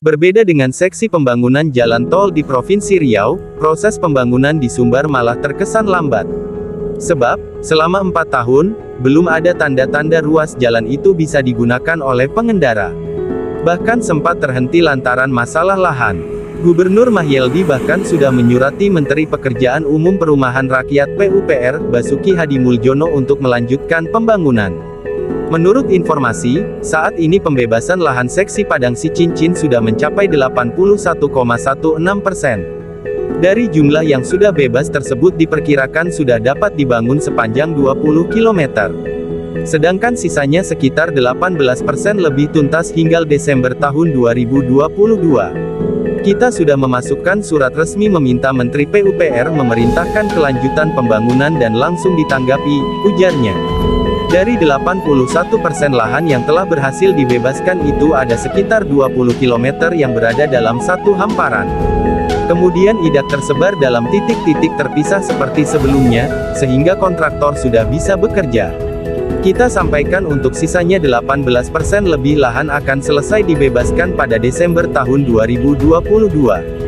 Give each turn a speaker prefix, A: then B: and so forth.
A: Berbeda dengan seksi pembangunan jalan tol di Provinsi Riau, proses pembangunan di Sumbar malah terkesan lambat. Sebab, selama 4 tahun, belum ada tanda-tanda ruas jalan itu bisa digunakan oleh pengendara. Bahkan sempat terhenti lantaran masalah lahan. Gubernur Mahyeldi bahkan sudah menyurati Menteri Pekerjaan Umum Perumahan Rakyat PUPR, Basuki Hadimuljono untuk melanjutkan pembangunan. Menurut informasi, saat ini pembebasan lahan seksi Padang Sicincin sudah mencapai 81,16%. Dari jumlah yang sudah bebas tersebut diperkirakan sudah dapat dibangun sepanjang 20 km. Sedangkan sisanya sekitar 18% lebih tuntas hingga Desember tahun 2022. Kita sudah memasukkan surat resmi meminta Menteri PUPR memerintahkan kelanjutan pembangunan dan langsung ditanggapi, ujarnya. Dari 81% lahan yang telah berhasil dibebaskan itu ada sekitar 20 km yang berada dalam satu hamparan. Kemudian IDAK tersebar dalam titik-titik terpisah seperti sebelumnya, sehingga kontraktor sudah bisa bekerja. Kita sampaikan untuk sisanya 18% lebih lahan akan selesai dibebaskan pada Desember tahun 2022.